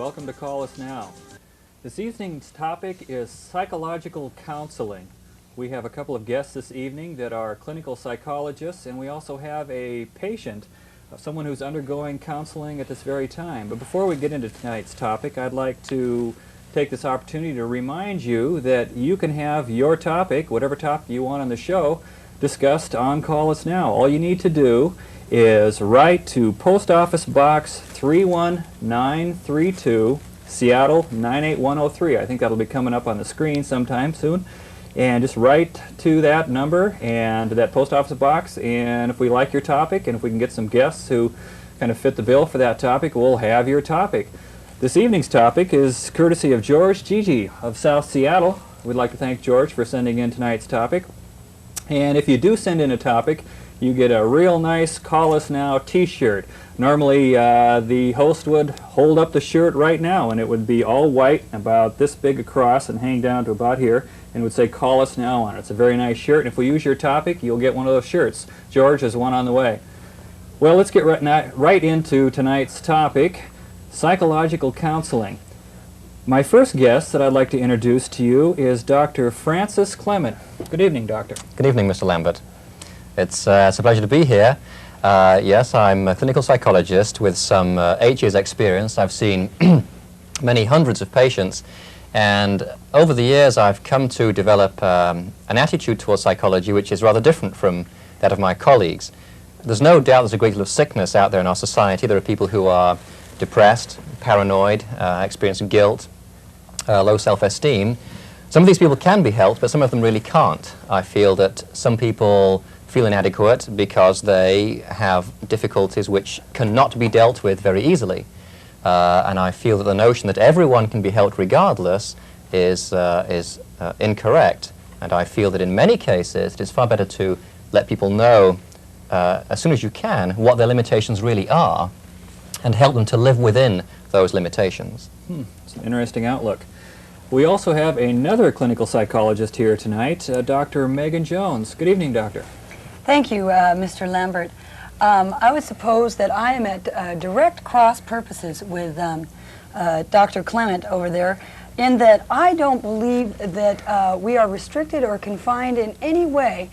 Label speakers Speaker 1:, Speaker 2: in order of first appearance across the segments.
Speaker 1: Welcome to Call Us Now. This evening's topic is psychological counseling. We have a couple of guests this evening that are clinical psychologists, and we also have a patient, someone who's undergoing counseling at this very time. But before we get into tonight's topic, I'd like to take this opportunity to remind you that you can have your topic, whatever topic you want on the show, discussed on Call Us Now. All you need to do is write to Post Office Box 31932, Seattle 98103. I think that'll be coming up on the screen sometime soon. And just write to that number and to that post office box, and if we like your topic and if we can get some guests who kind of fit the bill for that topic, we'll have your topic. This evening's topic is courtesy of George Gigi of South Seattle. We'd like to thank George for sending in tonight's topic. And if you do send in a topic, you get a real nice Call Us Now t-shirt. Normally the host would hold up the shirt right now and it would be all white, about this big across and hang down to about here, and would say Call Us Now on it. It's a very nice shirt, and if we use your topic, you'll get one of those shirts. George has one on the way. Well, let's get right into tonight's topic, psychological counseling. My first guest that I'd like to introduce to you is Dr. Francis Clement. Good evening, Doctor.
Speaker 2: Good evening, Mr. Lambert. It's a pleasure to be here. Yes, I'm a clinical psychologist with some 8 years' experience. I've seen many hundreds of patients, and over the years I've come to develop an attitude towards psychology which is rather different from that of my colleagues. There's no doubt there's a great deal of sickness out there in our society. There are people who are depressed, paranoid, experiencing guilt, low self-esteem. Some of these people can be helped, but some of them really can't. I feel that some people feel inadequate because they have difficulties which cannot be dealt with very easily. And I feel that the notion that everyone can be helped regardless is incorrect. And I feel that in many cases it is far better to let people know as soon as you can what their limitations really are and help them to live within those limitations.
Speaker 1: It's an interesting outlook. We also have another clinical psychologist here tonight, Dr. Megan Jones. Good evening, Doctor.
Speaker 3: Thank you, Mr. Lambert. I would suppose that I am at direct cross purposes with Dr. Clement over there, in that I don't believe that we are restricted or confined in any way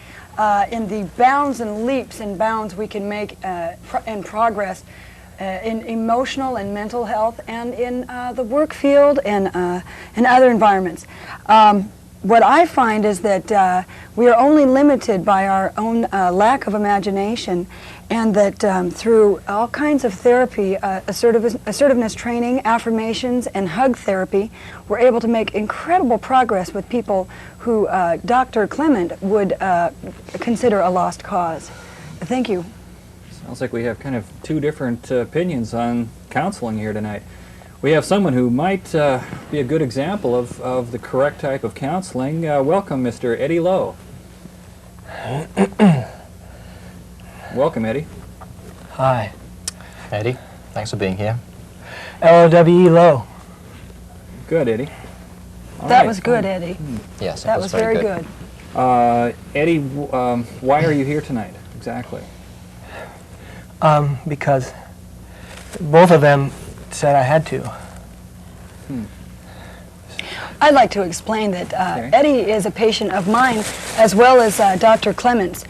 Speaker 3: in the bounds and leaps and bounds we can make in progress in emotional and mental health and in the work field and in other environments. What I find is that we are only limited by our own lack of imagination, and that through all kinds of therapy, assertiveness training, affirmations, and hug therapy, we're able to make incredible progress with people who Dr. Clement would consider a lost cause. Thank you.
Speaker 1: Sounds like we have kind of two different opinions on counseling here tonight. We have someone who might be a good example of the correct type of counseling. Welcome, Mr. Eddie Lowe. Welcome, Eddie.
Speaker 4: Hi.
Speaker 2: Eddie, thanks for being here.
Speaker 4: L-O-W-E Lowe.
Speaker 1: Good, Eddie. All
Speaker 3: That
Speaker 1: right.
Speaker 3: was good, Eddie.
Speaker 2: Yes,
Speaker 3: That was very good.
Speaker 1: Eddie, why are you here tonight, exactly?
Speaker 4: Because both of them said I had to.
Speaker 3: I'd like to explain that
Speaker 1: Okay.
Speaker 3: Eddie is a patient of mine as well as Dr. Clement's.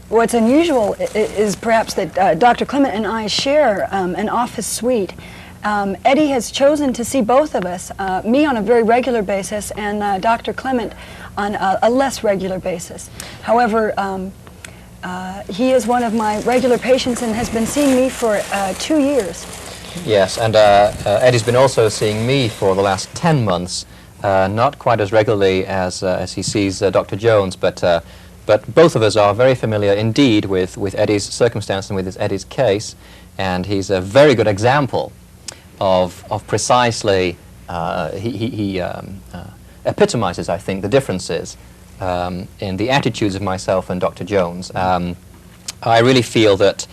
Speaker 3: What's unusual is perhaps that Dr. Clement and I share an office suite. Eddie has chosen to see both of us, me on a very regular basis and Dr. Clement on a less regular basis. However, he is one of my regular patients and has been seeing me for 2 years.
Speaker 2: Yes, and Eddie's been also seeing me for the last 10 months, not quite as regularly as he sees Dr. Jones, but both of us are very familiar indeed with Eddie's circumstance and with Eddie's case, and he's a very good example of precisely, he epitomizes, I think, the differences in the attitudes of myself and Dr. Jones. I really feel that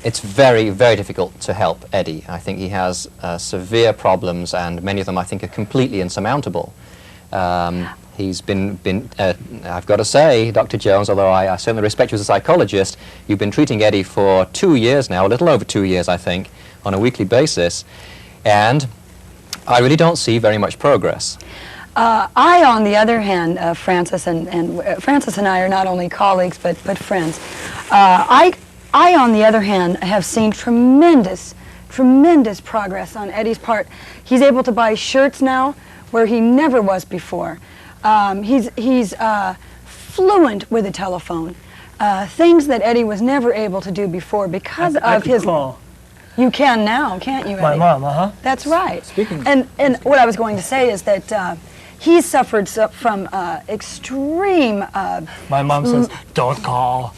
Speaker 2: it's very, very difficult to help Eddie. I think he has severe problems, and many of them I think are completely insurmountable. He's been I've got to say, Dr. Jones, although I certainly respect you as a psychologist, you've been treating Eddie for 2 years now, a little over 2 years, I think, on a weekly basis. and I really don't see very much progress.
Speaker 3: I, on the other hand, Francis and Francis and I are not only colleagues but friends. I, on the other hand, have seen tremendous progress on Eddie's part. He's able to buy shirts now where he never was before. He's fluent with a telephone. Things that Eddie was never able to do before because
Speaker 4: I
Speaker 3: of his.
Speaker 4: call
Speaker 3: You can now, can't you, Eddie?
Speaker 4: my mom,
Speaker 3: That's right.
Speaker 1: Speaking.
Speaker 3: And what I was going to say is that he suffered from extreme.
Speaker 4: My mom says, don't call.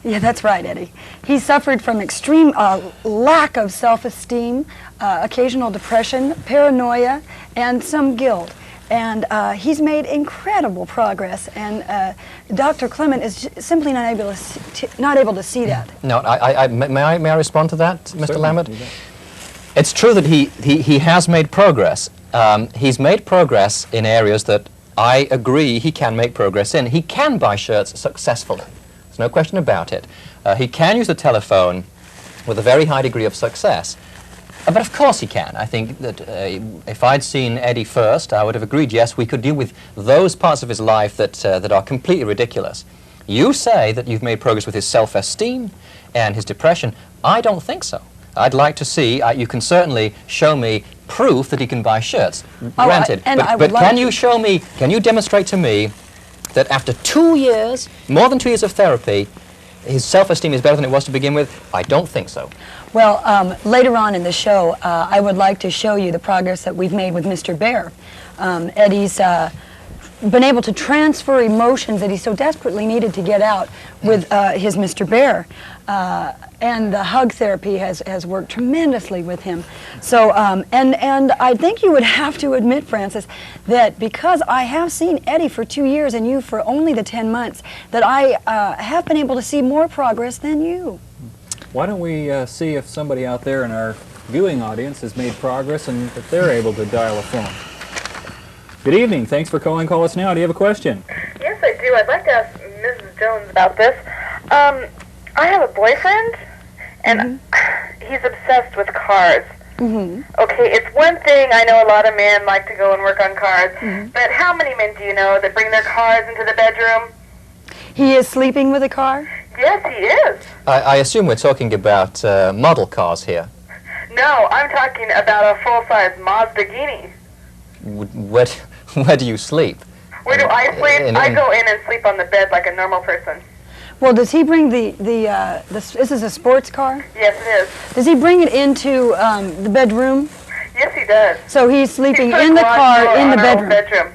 Speaker 3: Yeah, that's right, Eddie. He suffered from extreme lack of self-esteem, occasional depression, paranoia, and some guilt. And he's made incredible progress, and Dr. Clement is simply not able to see that.
Speaker 2: No, may I respond to that, Mr.
Speaker 1: Certainly.
Speaker 2: Lambert? It's true that he has made progress. He's made progress in areas that I agree he can make progress in. He can buy shirts successfully. There's no question about it. He can use the telephone with a very high degree of success. But of course he can. I think that if I'd seen Eddie first, I would have agreed, yes, we could deal with those parts of his life that are completely ridiculous. You say that you've made progress with his self-esteem and his depression. I don't think so. I'd like to see, you can certainly show me proof that he can buy shirts, granted. But can you show me, can you demonstrate to me that after 2 years, more than 2 years of therapy, his self-esteem is better than it was to begin with? I don't think so.
Speaker 3: Well, later on in the show, I would like to show you the progress that we've made with Mr. Bear. Eddie's been able to transfer emotions that he so desperately needed to get out with his Mr. Bear. And the hug therapy has worked tremendously with him. So, and I think you would have to admit, Francis, that because I have seen Eddie for 2 years and you for only the 10 months, that I have been able to see more progress than you.
Speaker 1: Why don't we see if somebody out there in our viewing audience has made progress and if they're able to dial a phone. Good evening. Thanks for calling Call Us Now. Do you have a question?
Speaker 5: Yes, I do. I'd like to ask Mrs. Jones about this. I have a boyfriend, and he's obsessed with cars. Okay, it's one thing, I know a lot of men like to go and work on cars, but how many men do you know that bring their cars into the bedroom?
Speaker 3: He is sleeping with a car?
Speaker 5: Yes, he is.
Speaker 2: I assume we're talking about model cars here.
Speaker 5: No, I'm talking about a full-size Mazda-gini.
Speaker 2: Where do you sleep?
Speaker 5: Where do I sleep? I go in and sleep on the bed like a normal person.
Speaker 3: Well, does he bring this is a sports car?
Speaker 5: Yes, it is.
Speaker 3: Does he bring it into the bedroom?
Speaker 5: Yes, he does.
Speaker 3: So he's sleeping
Speaker 5: He
Speaker 3: in the
Speaker 5: puts a
Speaker 3: car
Speaker 5: garage
Speaker 3: in the
Speaker 5: door on our own
Speaker 3: bedroom.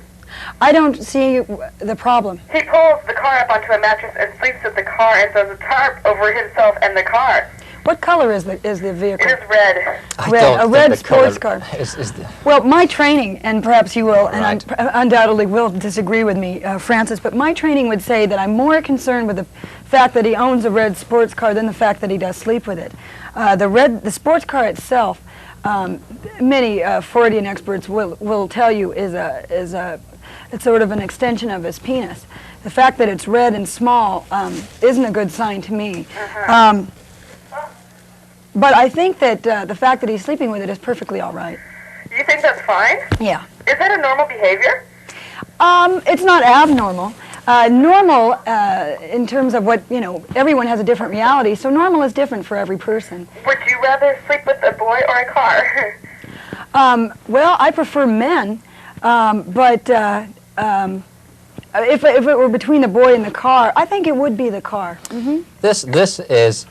Speaker 3: I don't see the problem.
Speaker 5: He pulls the car up onto a mattress and sleeps with the car and throws a tarp over himself and the car.
Speaker 3: What color is the vehicle?
Speaker 5: It is red.
Speaker 3: A red sports car. Well, my training, and perhaps you will, and undoubtedly will disagree with me, Francis, but my training would say that I'm more concerned with the fact that he owns a red sports car than the fact that he does sleep with it. The sports car itself, many Freudian experts will tell you it's sort of an extension of his penis. The fact that it's red and small isn't a good sign to me. But I think that the fact that he's sleeping with it is perfectly all right.
Speaker 5: Do you think that's fine?
Speaker 3: Yeah.
Speaker 5: Is that a normal behavior?
Speaker 3: It's not abnormal. Normal in terms of what, everyone has a different reality, so normal is different for every person.
Speaker 5: Would you rather sleep with a boy or a car?
Speaker 3: Well, I prefer men, but if it were between the boy and the car, I think it would be the car.
Speaker 2: This is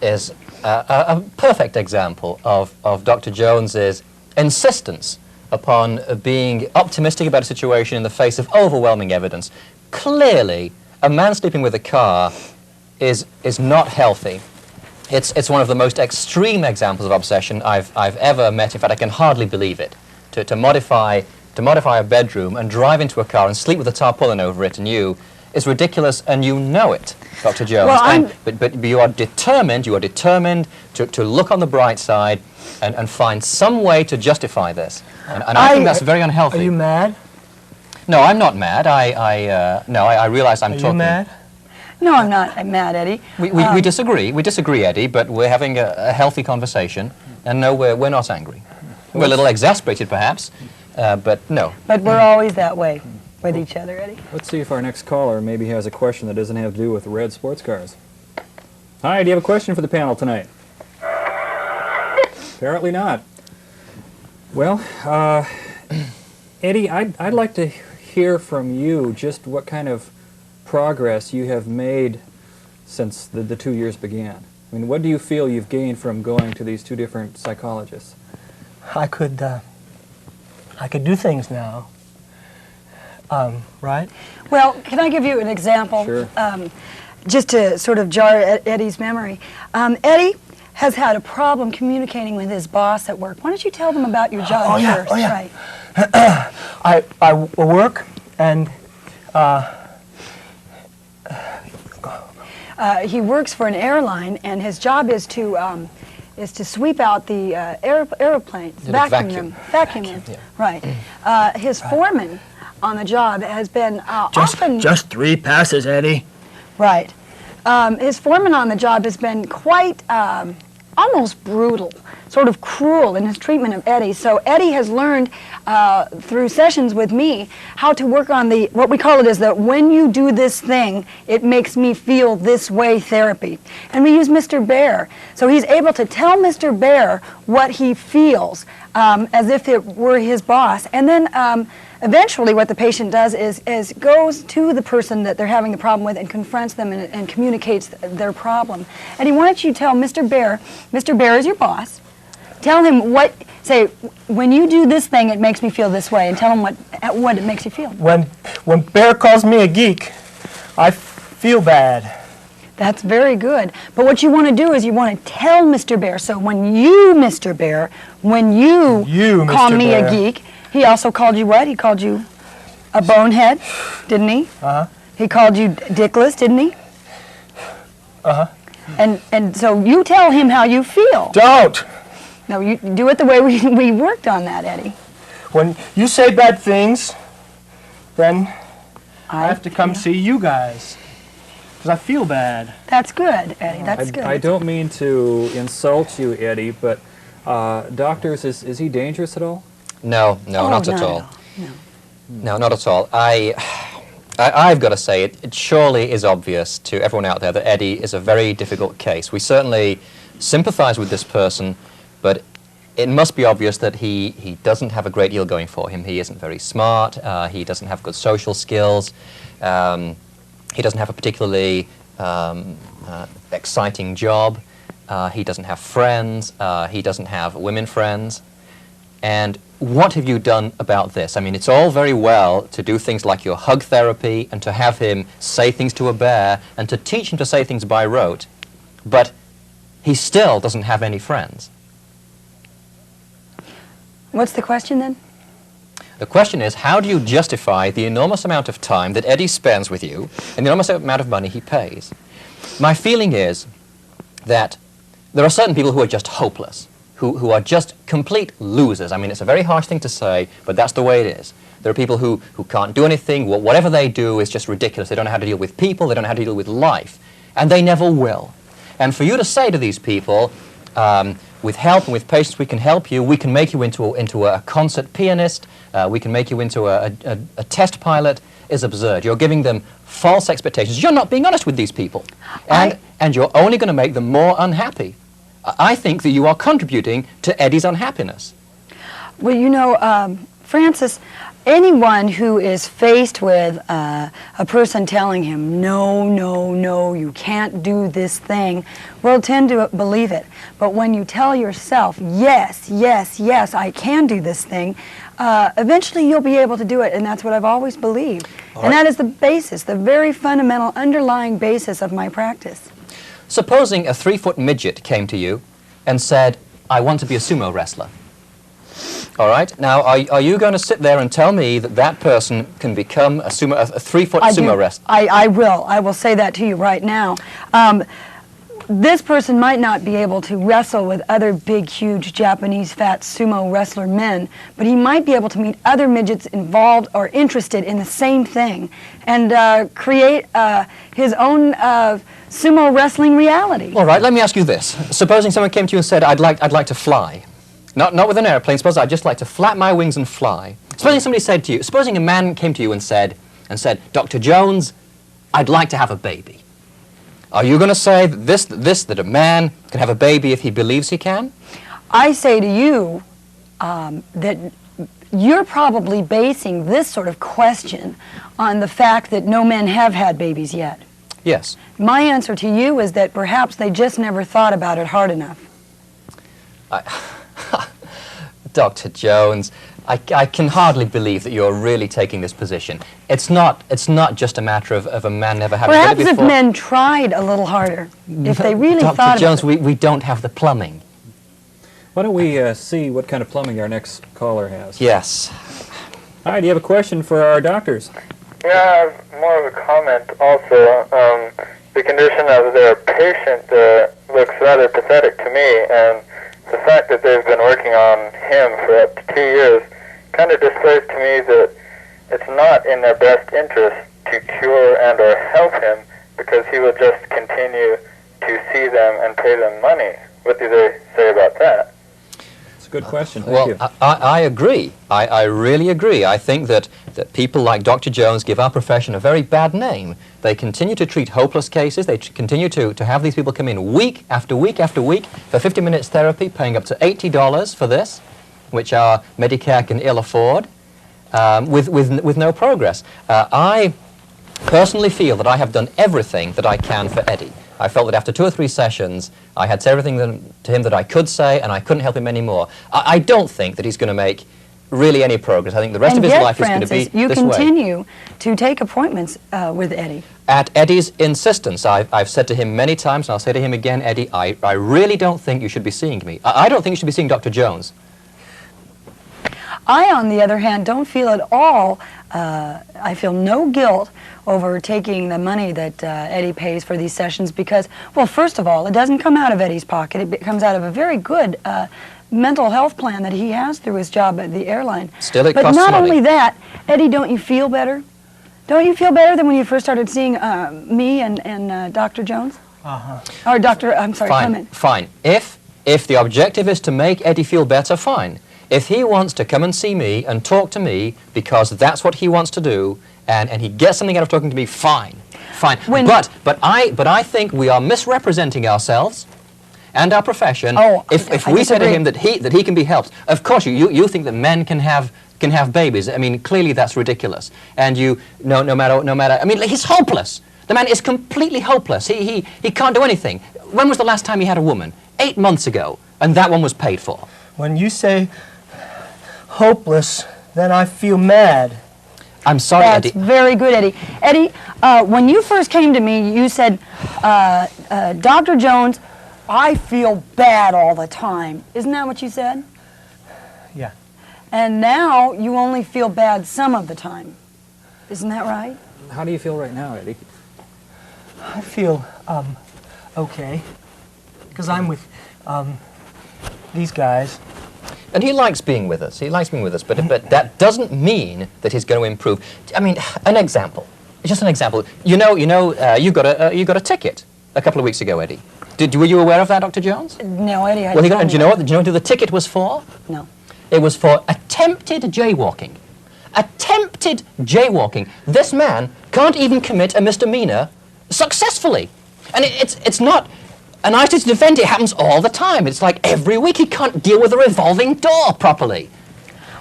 Speaker 2: a perfect example of Dr. Jones's insistence upon being optimistic about a situation in the face of overwhelming evidence. Clearly, a man sleeping with a car is not healthy. It's one of the most extreme examples of obsession I've ever met. In fact, I can hardly believe it. To modify a bedroom and drive into a car and sleep with a tarpaulin over it and you is ridiculous, and you know it, Dr. Jones.
Speaker 3: Well,
Speaker 2: but you are determined to look on the bright side and find some way to justify this. And I think that's very unhealthy.
Speaker 4: Are you mad?
Speaker 2: No, I'm not mad. I realize I'm talking.
Speaker 4: Are you mad?
Speaker 3: No, I'm not. I'm mad, Eddie.
Speaker 2: We disagree. We disagree, Eddie, but we're having a healthy conversation. And no, we're not angry. We're a little exasperated, perhaps, but no.
Speaker 3: But we're always that way with each other, Eddie.
Speaker 1: Let's see if our next caller maybe has a question that doesn't have to do with red sports cars. Hi, do you have a question for the panel tonight? Apparently not. Well, Eddie, I'd like to hear from you just what kind of progress you have made since the 2 years began. I mean, what do you feel you've gained from going to these two different psychologists?
Speaker 4: I could do things now. Right?
Speaker 3: Well, can I give you an example?
Speaker 1: Sure.
Speaker 3: Just to sort of jar Eddie's memory. Eddie has had a problem communicating with his boss at work. Why don't you tell them about your job first?
Speaker 4: Oh, yeah.
Speaker 3: Right.
Speaker 4: I work and
Speaker 3: he works for an airline, and his job is to sweep out the airplanes, vacuum them.
Speaker 2: Yeah.
Speaker 3: Right. His foreman on the job has been often...
Speaker 4: just 3 passes, Eddie.
Speaker 3: Right. His foreman on the job has been quite almost brutal, sort of cruel in his treatment of Eddie. So Eddie has learned through sessions with me how to work on the, what we call it is the when you do this thing, it makes me feel this way therapy. And we use Mr. Bear. So he's able to tell Mr. Bear what he feels as if it were his boss. And then eventually what the patient does is goes to the person that they're having the problem with and confronts them and communicates their problem. Eddie, why don't you tell Mr. Bear is your boss, tell him say, when you do this thing, it makes me feel this way, and tell him what it makes you feel.
Speaker 4: When Bear calls me a geek, I feel bad.
Speaker 3: That's very good. But what you want to do is you want to tell Mr. Bear. So when you, Mr. Bear, when you call
Speaker 4: Mr.
Speaker 3: me
Speaker 4: Bear.
Speaker 3: a geek, he also called you what? He called you a bonehead, didn't he?
Speaker 4: Uh-huh.
Speaker 3: He called you dickless, didn't he?
Speaker 4: Uh-huh.
Speaker 3: And so you tell him how you feel.
Speaker 4: Don't!
Speaker 3: No, you do it the way we worked on that, Eddie.
Speaker 4: When you say bad things, then I have to come see you guys. Because I feel bad.
Speaker 3: That's good, Eddie. That's good.
Speaker 1: I don't mean to insult you, Eddie, but doctors, is he dangerous at all?
Speaker 2: No, not at all.
Speaker 3: No.
Speaker 2: No, not at all. I've got to say, it surely is obvious to everyone out there that Eddie is a very difficult case. We certainly sympathize with this person, but it must be obvious that he doesn't have a great deal going for him. He isn't very smart, he doesn't have good social skills, he doesn't have a particularly exciting job, he doesn't have friends, he doesn't have women friends. And what have you done about this? I mean, it's all very well to do things like your hug therapy and to have him say things to a bear and to teach him to say things by rote, but he still doesn't have any friends.
Speaker 3: What's the question then?
Speaker 2: The question is, how do you justify the enormous amount of time that Eddie spends with you and the enormous amount of money he pays? My feeling is that there are certain people who are just hopeless, who are just complete losers. I mean, it's a very harsh thing to say, but that's the way it is. There are people who can't do anything. Whatever they do is just ridiculous. They don't know how to deal with people. They don't know how to deal with life. And they never will. And for you to say to these people, with help and with patience, we can help you. We can make you into a concert pianist. We can make you into a test pilot, is absurd. You're giving them false expectations. You're not being honest with these people. And you're only going to make them more unhappy. I think that you are contributing to Eddie's unhappiness.
Speaker 3: Well, you know, Francis, anyone who is faced with a person telling him, no, no, no, you can't do this thing, will tend to believe it. But when you tell yourself, yes, yes, yes, I can do this thing, eventually you'll be able to do it, and that's what I've always believed. And that is the basis, the very fundamental underlying basis of my practice.
Speaker 2: Supposing a 3-foot midget came to you and said, I want to be a sumo wrestler. All right. Now, are you going to sit there and tell me that that person can become a 3-foot sumo wrestler?
Speaker 3: I will. I will say that to you right now. This person might not be able to wrestle with other big, huge Japanese fat sumo wrestler men, but he might be able to meet other midgets involved or interested in the same thing and create his own sumo wrestling reality.
Speaker 2: All right. Let me ask you this. Supposing someone came to you and said, I'd like to fly. Not with an airplane. Suppose I'd just like to flap my wings and fly. Supposing somebody said to you, supposing a man came to you and said, Dr. Jones, I'd like to have a baby. Are you going to say that a man can have a baby if he believes he can?
Speaker 3: I say to you that you're probably basing this sort of question on the fact that no men have had babies yet.
Speaker 2: Yes.
Speaker 3: My answer to you is that perhaps they just never thought about it hard enough.
Speaker 2: Dr. Jones, I can hardly believe that you're really taking this position. It's not just a matter of a man never having
Speaker 3: Perhaps
Speaker 2: done it before.
Speaker 3: if men tried a little harder, if they really thought about
Speaker 2: Dr. Jones,
Speaker 3: it.
Speaker 2: we don't have the plumbing.
Speaker 1: Why don't we see what kind of plumbing our next caller has?
Speaker 2: Yes.
Speaker 1: Hi, do you have a question for our doctors?
Speaker 6: Yeah, I have more of a comment also. The condition of their patient looks rather pathetic to me, and the fact that they've been working on him for up to 2 years kind of displays to me that it's not in their best interest to cure and or help him, because he will just continue to see them and pay them money. What do they say about that?
Speaker 1: It's a good question. Thank you.
Speaker 2: I agree. I really agree. I think that people like Dr. Jones give our profession a very bad name. They continue to treat hopeless cases. They continue to have these people come in week after week after week for 50 minutes therapy, paying up to $80 for this, which our Medicare can ill afford, with no progress. I personally feel that I have done everything that I can for Eddie. I felt that after 2 or 3 sessions, I had said everything to him that I could say, and I couldn't help him anymore. I don't think that he's going to make really any progress. I think the rest of his life is going to be this way.
Speaker 3: You continue to take appointments with Eddie.
Speaker 2: At Eddie's insistence, I've said to him many times, and I'll say to him again, Eddie, I really don't think you should be seeing me. I don't think you should be seeing Dr. Jones.
Speaker 3: I, on the other hand, don't feel at all, I feel no guilt over taking the money that Eddie pays for these sessions because, well, first of all, it doesn't come out of Eddie's pocket. It comes out of a very good mental health plan that he has through his job at the airline.
Speaker 2: Still, it
Speaker 3: but
Speaker 2: costs
Speaker 3: not
Speaker 2: money.
Speaker 3: only that, Eddie, don't you feel better? Don't you feel better than when you first started seeing me and Dr. Jones? Or Dr. I'm sorry, Clement.
Speaker 2: Fine. If the objective is to make Eddie feel better, fine. If he wants to come and see me and talk to me because that's what he wants to do, and he gets something out of talking to me, fine. But I think we are misrepresenting ourselves and our profession if we say to him that he can be helped. Of course, you think that men can have babies. I mean, clearly that's ridiculous. And no matter. I mean, he's hopeless. The man is completely hopeless. He can't do anything. When was the last time he had a woman? 8 months ago, and that one was paid for.
Speaker 4: When you say hopeless, then I feel mad.
Speaker 2: I'm sorry,
Speaker 3: That's
Speaker 2: Eddie.
Speaker 3: very good, Eddie. Eddie, when you first came to me, you said, Dr. Jones, I feel bad all the time. Isn't that what you said?
Speaker 4: Yeah.
Speaker 3: And now you only feel bad some of the time. Isn't that right?
Speaker 1: How do you feel right now, Eddie?
Speaker 4: I feel okay, because I'm with these guys.
Speaker 2: And he likes being with us. But that doesn't mean that he's going to improve. I mean, an example. It's just an example. You got a ticket a couple of weeks ago, Eddie. Were you aware of that, Dr. Jones?
Speaker 3: No, Eddie.
Speaker 2: Well, do you know what the ticket was for?
Speaker 3: No.
Speaker 2: It was for attempted jaywalking. Attempted jaywalking. This man can't even commit a misdemeanor successfully. And it's not an isolated event. It happens all the time. It's like every week he can't deal with a revolving door properly.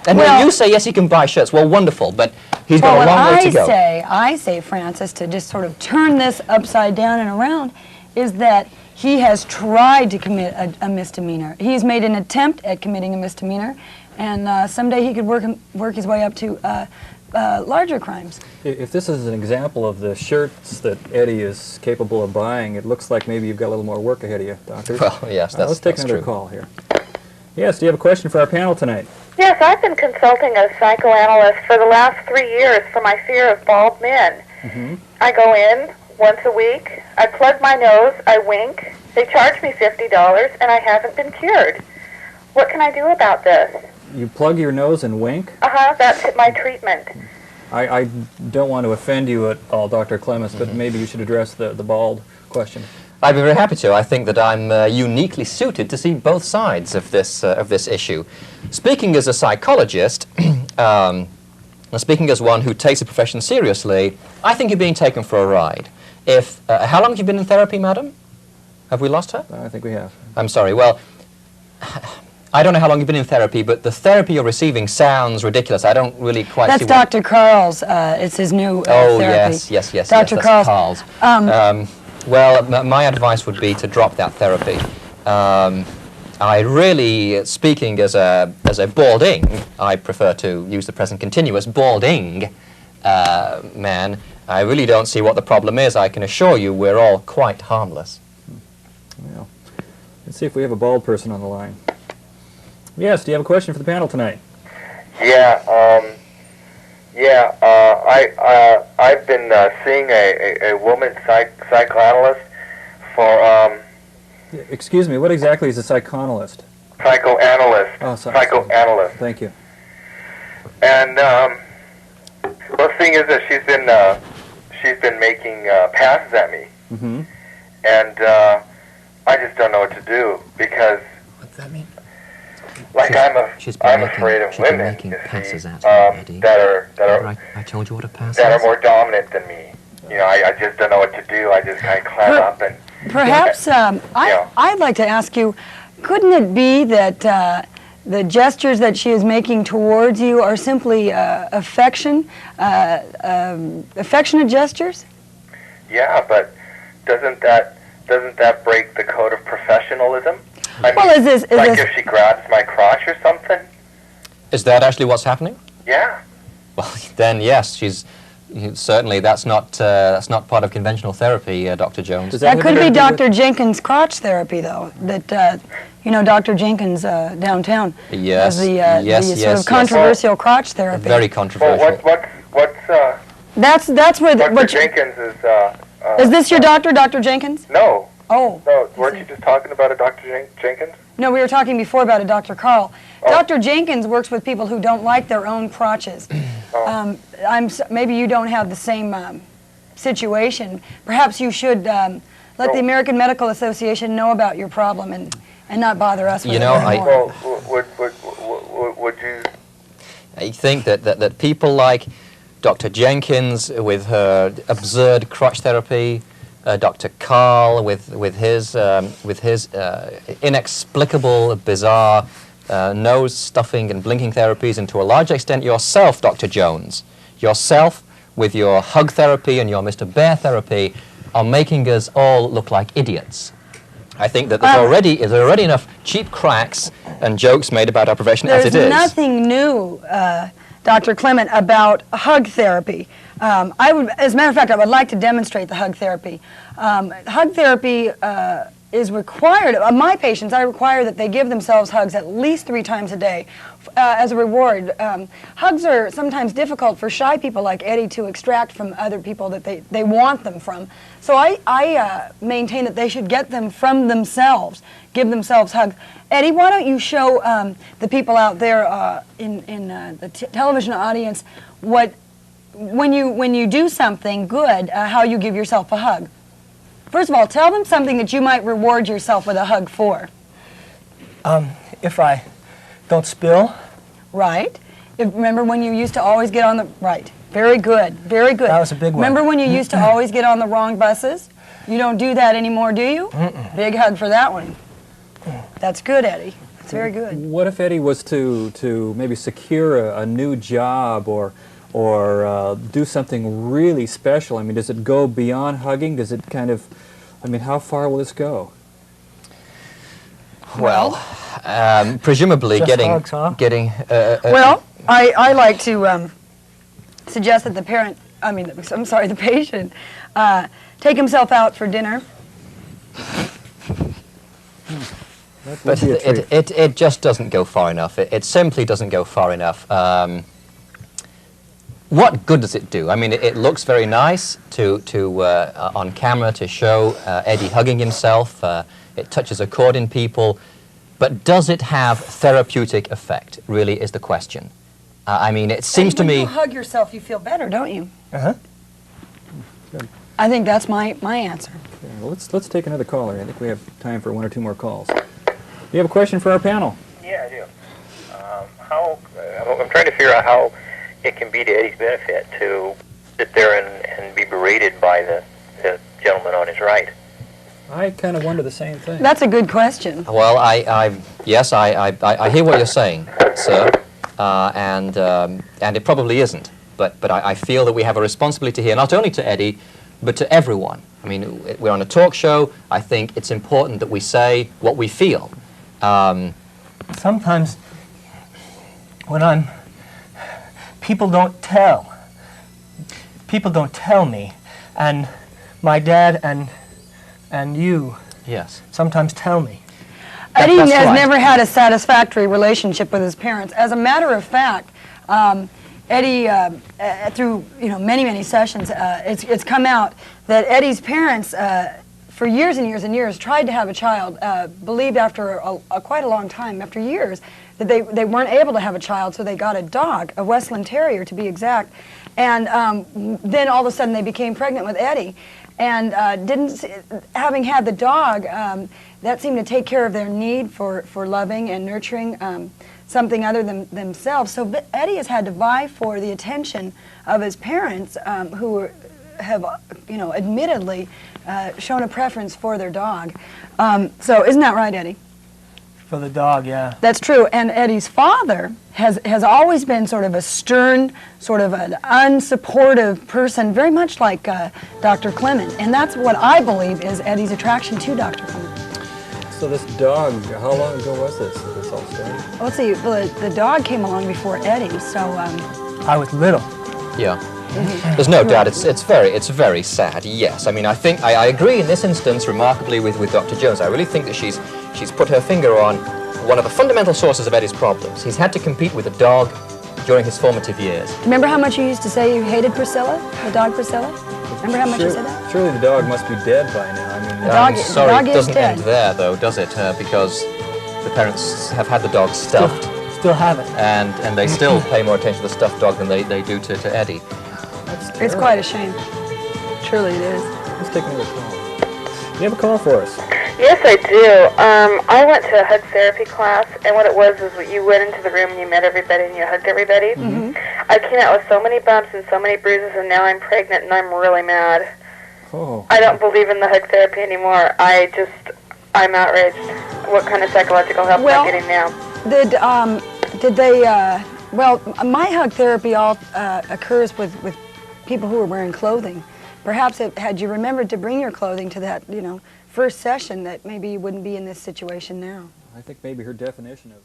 Speaker 2: And when you say, yes, he can buy shirts, well, wonderful, but he's got a long way to go.
Speaker 3: I say, Francis, to just sort of turn this upside down and around, is that he has tried to commit a misdemeanor. He's made an attempt at committing a misdemeanor, and someday he could work his way up to larger crimes.
Speaker 1: If this is an example of the shirts that Eddie is capable of buying, it looks like maybe you've got a little more work ahead of you, Doctor.
Speaker 2: Well, yes,
Speaker 1: let's take another call here. Yes, do you have a question for our panel tonight?
Speaker 5: Yes, I've been consulting a psychoanalyst for the last 3 years for my fear of bald men.
Speaker 1: Mm-hmm.
Speaker 5: I go in once a week, I plug my nose, I wink, they charge me $50, and I haven't been cured. What can I do about this?
Speaker 1: You plug your nose and wink?
Speaker 5: That's my treatment.
Speaker 1: I don't want to offend you at all, Dr. Clements, but maybe you should address the bald question.
Speaker 2: I'd be very happy to. I think that I'm uniquely suited to see both sides of this issue. Speaking as a psychologist, and speaking as one who takes the profession seriously, I think you're being taken for a ride. How long have you been in therapy, madam? Have we lost her?
Speaker 1: I think we have.
Speaker 2: I'm sorry. Well, I don't know how long you've been in therapy, but the therapy you're receiving sounds ridiculous. I don't really quite see
Speaker 3: That's Dr. Carl's. It's his new
Speaker 2: Oh,
Speaker 3: therapy.
Speaker 2: yes.
Speaker 3: Dr.
Speaker 2: That's
Speaker 3: Carl's.
Speaker 2: Well, my advice would be to drop that therapy. I really, speaking as a balding, I prefer to use the present continuous, balding man, I really don't see what the problem is. I can assure you we're all quite harmless.
Speaker 1: Well, let's see if we have a bald person on the line. Yes, do you have a question for the panel tonight?
Speaker 6: Yeah, I've been seeing a woman psychoanalyst for
Speaker 1: Excuse me, what exactly is a psychoanalyst?
Speaker 6: psychoanalyst.
Speaker 1: Oh, sorry.
Speaker 6: Psychoanalyst.
Speaker 1: Thank you.
Speaker 6: And well, the thing is that she's been making passes at me,
Speaker 1: Mm-hmm.
Speaker 6: and I just don't know what to do because,
Speaker 2: What's that mean?
Speaker 6: like, I'm afraid of women, you see,
Speaker 2: I told you what a pass
Speaker 6: that are more dominant than me. You know, I just don't know what to do. I just kind of climb up and.
Speaker 3: Perhaps I'd like to ask you, couldn't it be that the gestures that she is making towards you are simply affectionate gestures?
Speaker 6: Yeah, but doesn't that break the code of professionalism? I
Speaker 3: Well,
Speaker 6: mean,
Speaker 3: is
Speaker 6: like
Speaker 3: this
Speaker 6: if she grabs my crotch or something?
Speaker 2: Is that actually what's happening?
Speaker 6: Yeah.
Speaker 2: Well, then yes, certainly that's not part of conventional therapy, Dr. Jones.
Speaker 1: Does
Speaker 3: that
Speaker 1: have
Speaker 3: could be
Speaker 1: anything to do
Speaker 3: Dr. Jenkins' crotch therapy, though. That Dr. Jenkins downtown
Speaker 2: Yes,
Speaker 3: has the
Speaker 2: yes,
Speaker 3: sort of controversial crotch therapy.
Speaker 2: Very
Speaker 6: Well,
Speaker 2: controversial.
Speaker 3: That's where
Speaker 6: Dr. Jenkins is.
Speaker 3: Is this your doctor, Dr. Jenkins?
Speaker 6: No,
Speaker 3: Oh.
Speaker 6: no. Weren't you just talking about a Dr. Jenkins?
Speaker 3: No, we were talking before about a Dr. Carl.
Speaker 6: Oh.
Speaker 3: Dr. Jenkins works with people who don't like their own crotches.
Speaker 6: Oh.
Speaker 3: Maybe you don't have the same situation. Perhaps you should let the American Medical Association know about your problem and not bother us with
Speaker 2: You
Speaker 3: it
Speaker 2: know,
Speaker 3: anymore.
Speaker 6: Well, would you?
Speaker 2: I think that people like Dr. Jenkins with her absurd crotch therapy, Dr. Carl with his inexplicable, bizarre nose stuffing and blinking therapies, and to a large extent yourself, Dr. Jones, yourself with your hug therapy and your Mr. Bear therapy are making us all look like idiots. I think that there's already enough cheap cracks and jokes made about our profession as it is.
Speaker 3: There's nothing new, Dr. Clement, about hug therapy. As a matter of fact, I would like to demonstrate the hug therapy. Hug therapy is required. My patients, I require that they give themselves hugs at least 3 times a day as a reward. Hugs are sometimes difficult for shy people like Eddie to extract from other people that they want them from. So I maintain that they should get them from themselves, give themselves hugs. Eddie, why don't you show the people out there in the television audience when you do something good, how you give yourself a hug. First of all, tell them something that you might reward yourself with a hug for.
Speaker 4: If I don't spill.
Speaker 3: Right. Remember when you used to always get on the... Right. Very good. Very good.
Speaker 4: That was a big one.
Speaker 3: Remember when you used to always get on the wrong buses? You don't do that anymore, do you? Big hug for that one. That's good, Eddie. That's very good.
Speaker 1: What if Eddie was to maybe secure a new job or do something really special? I mean, does it go beyond hugging? Does it kind of, I mean, how far will this go?
Speaker 2: Well, presumably
Speaker 4: Just
Speaker 2: getting
Speaker 4: hugs, huh?
Speaker 3: Well, I like to suggest that the patient take himself out for dinner.
Speaker 2: But it just doesn't go far enough. It simply doesn't go far enough. What good does it do? I mean, it looks very nice on camera to show Eddie hugging himself. It touches a chord in people. But does it have therapeutic effect, really, is the question. I mean, it seems to me...
Speaker 3: When you hug yourself, you feel better, don't you?
Speaker 4: Uh-huh.
Speaker 3: I think that's my answer.
Speaker 1: Well, let's take another caller. I think we have time for one or two more calls. You have a question for our panel?
Speaker 7: Yeah, I do. I'm trying to figure out how it can be to Eddie's benefit to sit there and be berated by the gentleman on his right.
Speaker 1: I kind of wonder the same thing.
Speaker 3: That's a good question.
Speaker 2: Well, yes, I hear what you're saying, sir, and it probably isn't. But I feel that we have a responsibility here, not only to Eddie, but to everyone. I mean, we're on a talk show. I think it's important that we say what we feel.
Speaker 4: Sometimes when people don't tell me, and my dad and you
Speaker 2: Yes.
Speaker 4: sometimes tell me.
Speaker 3: Eddie
Speaker 4: That's
Speaker 3: has
Speaker 4: right.
Speaker 3: never had a satisfactory relationship with his parents. As a matter of fact, Eddie, through many sessions, it's come out that Eddie's parents, for years and years and years, tried to have a child. Believed after quite a long time, after years, that they weren't able to have a child, so they got a dog, a Westland Terrier to be exact, and then all of a sudden they became pregnant with Eddie, and having had the dog, that seemed to take care of their need for loving and nurturing something other than themselves. So Eddie has had to vie for the attention of his parents, who have, admittedly shown a preference for their dog. So isn't that right, Eddie?
Speaker 4: For the dog, yeah.
Speaker 3: That's true. And Eddie's father has always been sort of a stern, sort of an unsupportive person, very much like Dr. Clement. And that's what I believe is Eddie's attraction to Dr. Clement.
Speaker 1: So this dog, how long ago was this all started?
Speaker 3: Well, let's see, the dog came along before Eddie, so...
Speaker 4: I was little.
Speaker 2: Yeah. There's no doubt it's very sad, yes. I mean, I think I agree in this instance remarkably with Dr. Jones. I really think that she's put her finger on one of the fundamental sources of Eddie's problems. He's had to compete with a dog during his formative years.
Speaker 3: Remember how much you used to say you hated Priscilla, the dog Priscilla? Remember how much you said that?
Speaker 1: Surely the dog must be dead by now. I mean,
Speaker 3: The dog-
Speaker 2: I'm sorry,
Speaker 3: dog
Speaker 2: it
Speaker 3: is
Speaker 2: doesn't
Speaker 3: dead.
Speaker 2: end there, though, does it? Because the parents have had the dog stuffed,
Speaker 4: Still have it.
Speaker 2: and they still pay more attention to the stuffed dog than they do to Eddie.
Speaker 3: It's quite a shame. Truly it is.
Speaker 1: Let's take another call. You have a call for us?
Speaker 5: Yes, I do. I went to a hug therapy class, and what it was you went into the room and you met everybody and you hugged everybody.
Speaker 3: Mm-hmm.
Speaker 5: I came out with so many bumps and so many bruises, and now I'm pregnant and I'm really mad.
Speaker 1: Oh.
Speaker 5: I don't believe in the hug therapy anymore. I'm outraged. What kind of psychological help am I getting now?
Speaker 3: Did they, well, my hug therapy all occurs with people who are wearing clothing. Perhaps had you remembered to bring your clothing to that, first session, that maybe you wouldn't be in this situation now.
Speaker 1: I think maybe her definition of